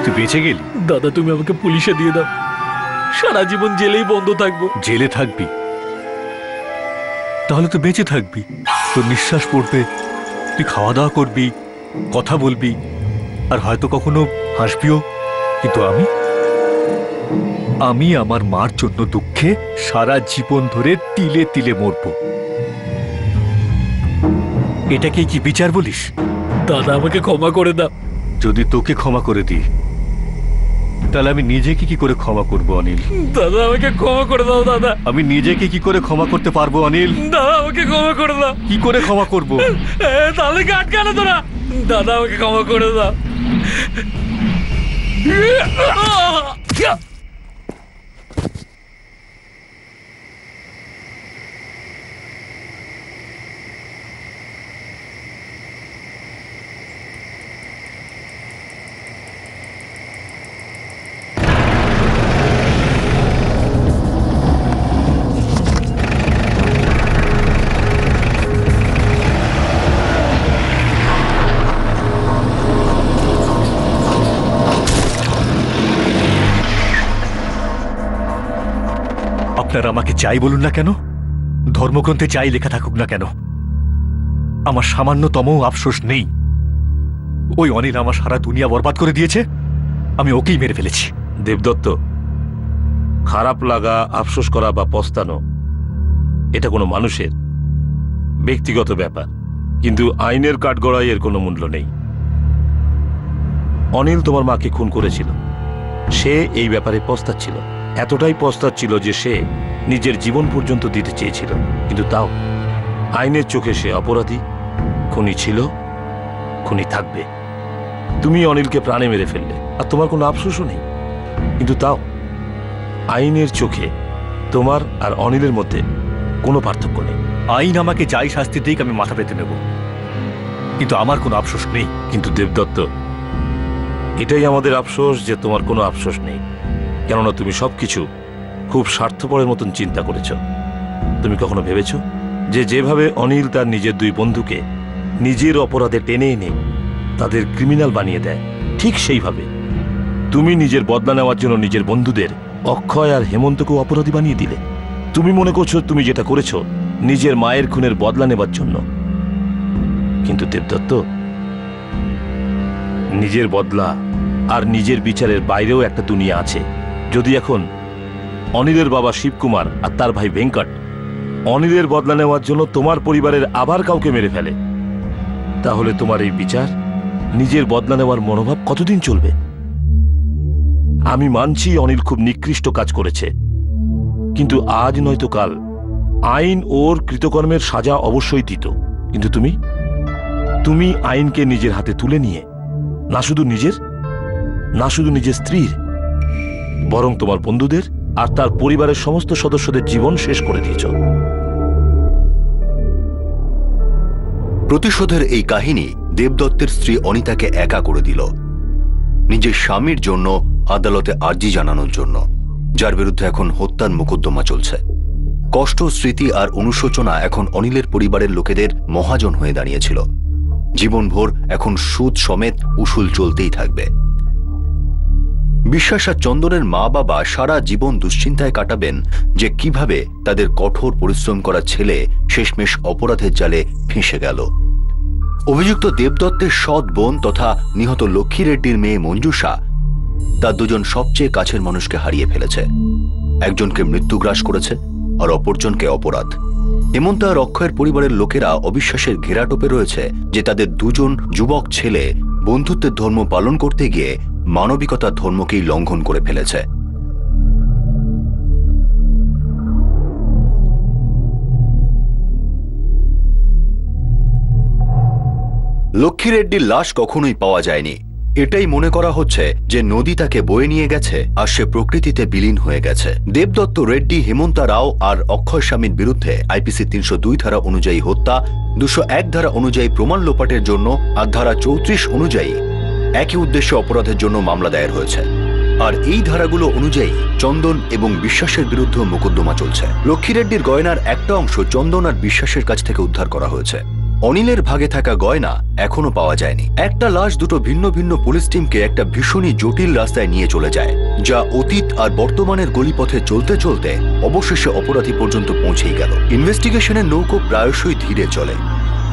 তুই বেঁচে গেলি। দাদা, তুমি আমাকে পুলিশে দিয়ে দাও, সারা জীবন জেলেই বন্ধ থাকবো। জেলে থাকবি তাহলে তো বেঁচে থাকবি, তোর নিঃশ্বাস পড়বে, তুই খাওয়া দাওয়া করবি, কথা বলবি, আর হয়তো কখনো হাসবিও। কিন্তু আমি আমার মার জন্য দুঃখে সারা জীবন ধরে তিলে তিলে মরব। এটাকে কি বিচার বলিস? দাদা, আমাকে ক্ষমা করে দাও। যদি তোকে ক্ষমা করে দিই তাহলে আমি নিজেকে কি করে ক্ষমা করব অনিল? দাদা, আমাকে ক্ষমা করে দাও। দাদা, আমি নিজেকে কি করে ক্ষমা করতে পারবো অনিল? দাদা, আমাকে ক্ষমা করে দাও। কি করে ক্ষমা করব? তাহলে কি আটকানো তোরা? দাদা, আমাকে ক্ষমা করে দাও। আপনারা আমাকে চাই বলুন না কেন, ধর্মগ্রন্থে চাই লেখা থাকুক না কেন, আমার সামান্যতম আফসোস নেই। ওই অনিল আমার সারা দুনিয়া বরবাদ করে দিয়েছে, আমি ওকেই মেরে ফেলেছি। দেবদত্ত, খারাপ লাগা, আফসোস করা বা পস্তানো এটা কোনো মানুষের ব্যক্তিগত ব্যাপার, কিন্তু আইনের কাঠগড়ায় এর কোনো মূল্য নেই। অনিল তোমার মাকে খুন করেছিল, সে এই ব্যাপারে পস্তাচ্ছিল, এতটাই পস্তাচ্ছিল যে সে নিজের জীবন পর্যন্ত দিতে চেয়েছিল, কিন্তু তাও আইনের চোখে সে অপরাধী, খুনি ছিল, খুনি থাকবে। তুমি অনিলকে প্রাণে মেরে ফেললে, আর তোমার কোনো আফসোসও নেই, কিন্তু তাও আইনের চোখে তোমার আর অনিলের মধ্যে কোনো পার্থক্য নেই। আইন আমাকে যাই শাস্তি দিক আমি মাথা পেতে নেব, কিন্তু আমার কোনো আফসোস নেই। কিন্তু দেবদত্ত, এটাই আমাদের আফসোস যে তোমার কোনো আফসোস নেই, কেননা তুমি সবকিছু খুব স্বার্থপরের মতন চিন্তা করেছ। তুমি কখনো ভেবেছ যে যেভাবে অনিল তার নিজের দুই বন্ধুকে নিজের অপরাধে টেনে এনে তাদের ক্রিমিনাল বানিয়ে দেয়, ঠিক সেইভাবে তুমি নিজের বদলা নেওয়ার জন্য নিজের বন্ধুদের অক্ষয় আর হেমন্তকেও অপরাধী বানিয়ে দিলে। তুমি মনে করছো তুমি যেটা করেছ নিজের মায়ের খুনের বদলা নেবার জন্য, কিন্তু দেবদত্ত, নিজের বদলা আর নিজের বিচারের বাইরেও একটা দুনিয়া আছে। যদি এখন অনিলের বাবা শিবকুমার আর তার ভাই ভেঙ্কট অনিলের বদলা নেওয়ার জন্য তোমার পরিবারের আবার কাউকে মেরে ফেলে, তাহলে তোমার এই বিচার, নিজের বদলা নেওয়ার মনোভাব কতদিন চলবে? আমি মানছি অনিল খুব নিকৃষ্ট কাজ করেছে, কিন্তু আজ নয়তো কাল আইন ওর কৃতকর্মের সাজা অবশ্যই দিত। কিন্তু তুমি আইনকে নিজের হাতে তুলে নিয়ে না শুধু নিজের স্ত্রীর, বরং তোমার বন্ধুদের আর তার পরিবারের সমস্ত সদস্যদের জীবন শেষ করে দিয়েছ। প্রতিশোধের এই কাহিনী দেবদত্তের স্ত্রী অনিতাকে একা করে দিল নিজের স্বামীর জন্য আদালতে আর্জি জানানোর জন্য, যার বিরুদ্ধে এখন হত্যার মোকদ্দমা চলছে। কষ্ট, স্মৃতি আর অনুশোচনা এখন অনিলের পরিবারের লোকেদের মহাজন হয়ে দাঁড়িয়েছিল। জীবনভর এখন সুদ সমেত উসুল চলতেই থাকবে। বিশ্বাস আর চন্দনের মা বাবা সারা জীবন দুশ্চিন্তায় কাটাবেন যে কিভাবে তাদের কঠোর পরিশ্রম করা ছেলে শেষমেশ অপরাধের জালে ফেঁসে গেল। অভিযুক্ত দেবদত্তের সৎ বোন তথা নিহত লক্ষ্মী রেড্ডির মেয়ে মঞ্জুষা তার দুজন সবচেয়ে কাছের মানুষকে হারিয়ে ফেলেছে। একজনকে মৃত্যুগ্রাস করেছে আর অপরজনকে অপরাধ। হেমন্ত আর অক্ষয়ের পরিবারের লোকেরা অবিশ্বাসের ঘেরাটোপে রয়েছে যে তাদের দুজন যুবক ছেলে বন্ধুত্বের ধর্ম পালন করতে গিয়ে মানবিকতার ধর্মকেই লঙ্ঘন করে ফেলেছে। লক্ষ্মী রেড্ডির লাশ কখনোই পাওয়া যায়নি। এটাই মনে করা হচ্ছে যে নদী তাকে বয়ে নিয়ে গেছে আর সে প্রকৃতিতে বিলীন হয়ে গেছে। দেবদত্ত, রেড্ডি, হেমন্তা রাও আর অক্ষয় স্বামীর বিরুদ্ধে আইপিসি 302 ধারা অনুযায়ী হত্যা, 201 ধারা অনুযায়ী প্রমাণ লোপাটের জন্য আর ধারা 34 অনুযায়ী একই উদ্দেশ্যে অপরাধের জন্য মামলা দায়ের হয়েছে। আর এই ধারাগুলো অনুযায়ী চন্দন এবং বিশ্বাসের বিরুদ্ধে মোকদ্দমা চলছে। লক্ষ্মী রেড্ডির গয়নার একটা অংশ চন্দন আর বিশ্বাসের কাছ থেকে উদ্ধার করা হয়েছে। অনিলের ভাগে থাকা গয়না এখনো পাওয়া যায়নি। একটা লাশ দুটো ভিন্ন ভিন্ন পুলিশ টিমকে একটা ভীষণই জটিল রাস্তায় নিয়ে চলে যায়, যা অতীত আর বর্তমানের গলিপথে চলতে চলতে অবশেষে অপরাধী পর্যন্ত পৌঁছেই গেল। ইনভেস্টিগেশনের নৌকো প্রায়শই ধীরে চলে,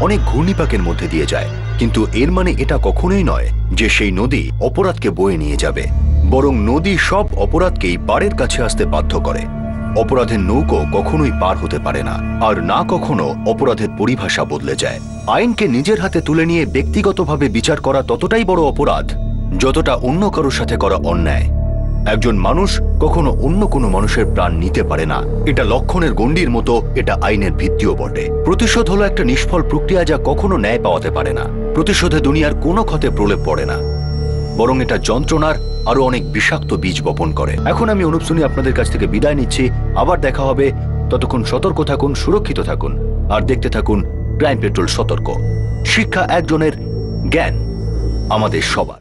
অনেক ঘূর্ণিপাকের মধ্যে দিয়ে যায়, কিন্তু এর মানে এটা কখনোই নয় যে সেই নদী অপরাধকে বয়ে নিয়ে যাবে, বরং নদী সব অপরাধকেই পাড়ের কাছে আসতে বাধ্য করে। অপরাধের নৌকো কখনোই পার হতে পারে না, আর না কখনো অপরাধের পরিভাষা বদলে যায়। আইনকে নিজের হাতে তুলে নিয়ে ব্যক্তিগতভাবে বিচার করা ততটাই বড় অপরাধ যতটা অন্য কারোর সাথে করা অন্যায়। একজন মানুষ কখনো অন্য কোনো মানুষের প্রাণ নিতে পারে না, এটা লক্ষণের গণ্ডির মতো, এটা আইনের ভিত্তিও বটে। প্রতিশোধ হলো একটা নিষ্ফল প্রক্রিয়া যা কখনো ন্যায় পাওয়াতে পারে না। প্রতিশোধে দুনিয়ার কোনো ক্ষতে প্রলেপ পড়ে না, বরং এটা যন্ত্রণার আরো অনেক বিষাক্ত বীজ বপন করে। এখন আমি অনুপ সুনি আপনাদের কাছ থেকে বিদায় নিচ্ছি। আবার দেখা হবে, ততক্ষণ সতর্ক থাকুন, সুরক্ষিত থাকুন, আর দেখতে থাকুন ক্রাইম পেট্রোল সতর্ক। শিক্ষা একজনের, জ্ঞান আমাদের সবার।